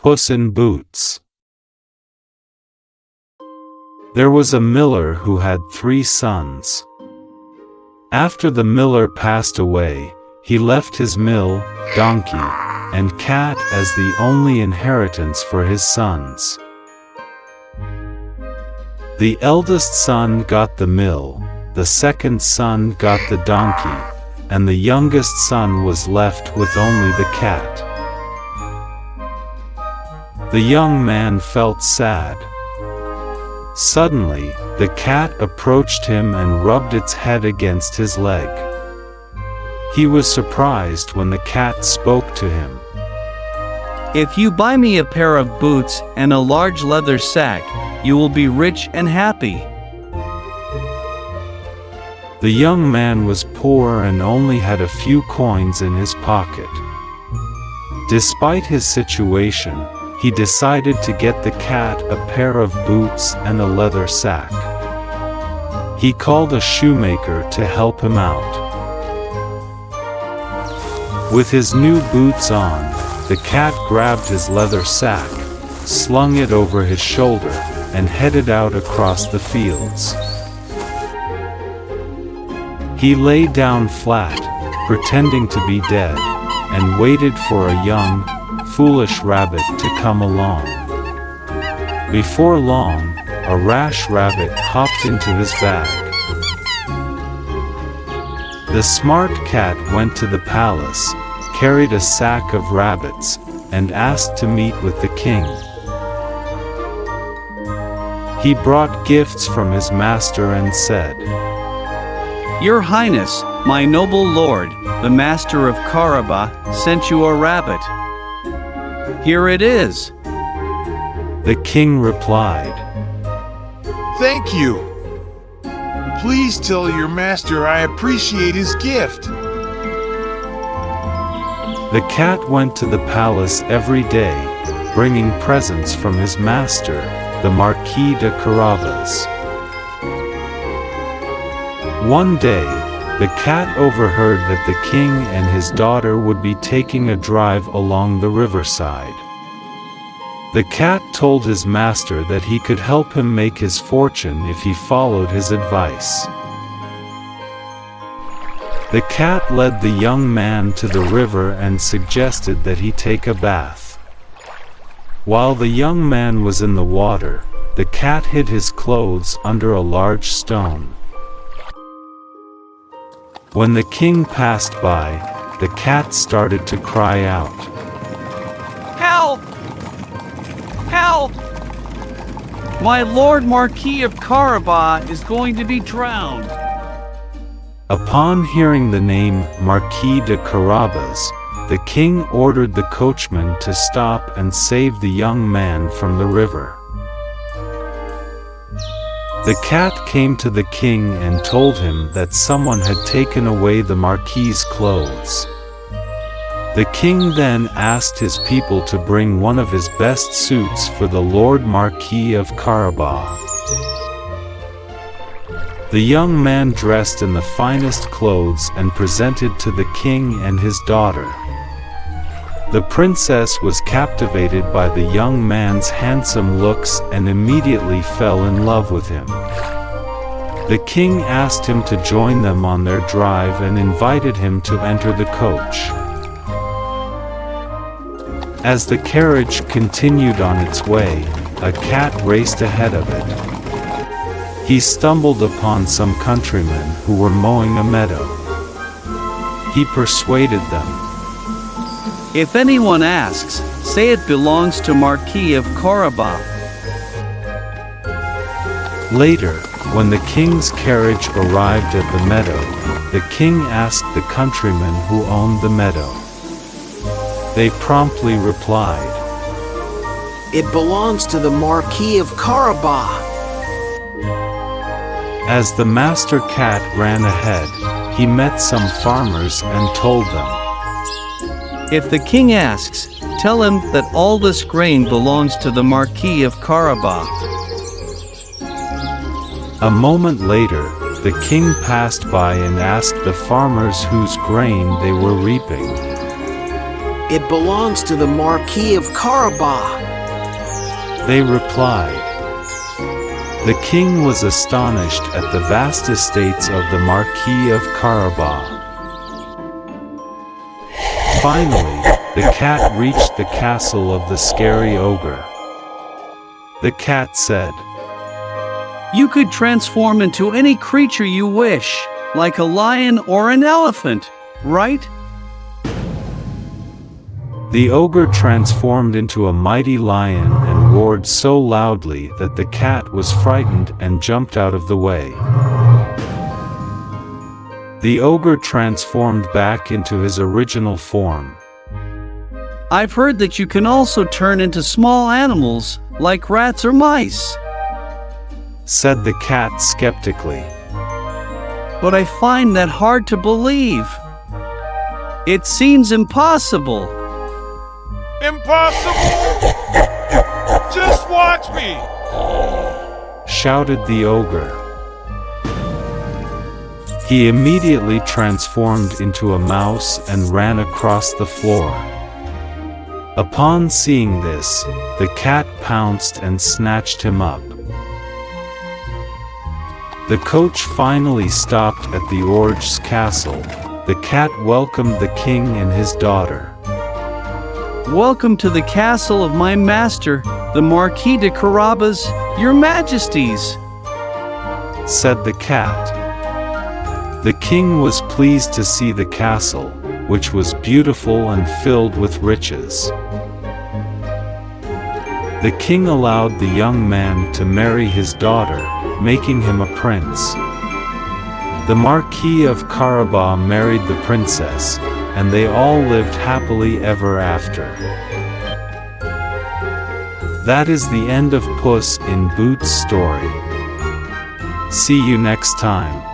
Puss in Boots. There was a miller who had 3 sons. After the miller passed away, he left his mill, donkey, and cat as the only inheritance for his sons. The eldest son got the mill, the second son got the donkey, and the youngest son was left with only the cat. The young man felt sad. Suddenly, the cat approached him and rubbed its head against his leg. He was surprised when the cat spoke to him. "If you buy me a pair of boots and a large leather sack, you will be rich and happy." The young man was poor and only had a few coins in his pocket. Despite his situation, he decided to get the cat a pair of boots and a leather sack. He called a shoemaker to help him out. With his new boots on, the cat grabbed his leather sack, slung it over his shoulder, and headed out across the fields. He lay down flat, pretending to be dead, and waited for a young, foolish rabbit to come along. Before long, a rash rabbit hopped into his bag. The smart cat went to the palace, carried a sack of rabbits, and asked to meet with the king. He brought gifts from his master and said, "Your Highness, my noble lord, the master of Karaba, sent you a rabbit. Here it is." The king replied, "Thank you. Please tell your master I appreciate his gift." The cat went to the palace every day, bringing presents from his master, the Marquis de Carabas. One day, the cat overheard that the king and his daughter would be taking a drive along the riverside. The cat told his master that he could help him make his fortune if he followed his advice. The cat led the young man to the river and suggested that he take a bath. While the young man was in the water, the cat hid his clothes under a large stone. When the king passed by, the cat started to cry out, "Help! Help! My Lord Marquis of Karaba is going to be drowned." Upon hearing the name Marquis de Carabas, the king ordered the coachman to stop and save the young man from the river. The cat came to the king and told him that someone had taken away the Marquis's clothes. The king then asked his people to bring one of his best suits for the Lord Marquis of Caraba. The young man dressed in the finest clothes and presented to the king and his daughter. The princess was captivated by the young man's handsome looks and immediately fell in love with him. The king asked him to join them on their drive and invited him to enter the coach. As the carriage continued on its way, a cat raced ahead of it. He stumbled upon some countrymen who were mowing a meadow. He persuaded them. "If anyone asks, say it belongs to Marquis of Karaba." Later, when the king's carriage arrived at the meadow, the king asked the countrymen who owned the meadow. They promptly replied, "It belongs to the Marquis of Karaba." As the master cat ran ahead, he met some farmers and told them, "If the king asks, tell him that all this grain belongs to the Marquis of Karaba." A moment later, the king passed by and asked the farmers whose grain they were reaping. It belongs to the Marquis of Carabas. They replied. The king was astonished at the vast estates of the Marquis of Carabas. Finally, the cat reached the castle of the scary ogre. The cat said, You could transform into any creature you wish, like a lion or an elephant, right? The ogre transformed into a mighty lion and roared so loudly that the cat was frightened and jumped out of the way. The ogre transformed back into his original form. I've heard that you can also turn into small animals, like rats or mice, said the cat skeptically. but I find that hard to believe. It seems impossible. Impossible! Just watch me! Shouted the ogre. He immediately transformed into a mouse and ran across the floor. Upon seeing this, the cat pounced and snatched him up. The coach finally stopped at the ogre's castle. The cat welcomed the king and his daughter. Welcome to the castle of my master, the Marquis de Carabas, your majesties, said the cat. The king was pleased to see the castle, which was beautiful and filled with riches. The king allowed the young man to marry his daughter, making him a prince. The Marquis of Carabas married the princess, and they all lived happily ever after. That is the end of Puss in Boots' story. See you next time.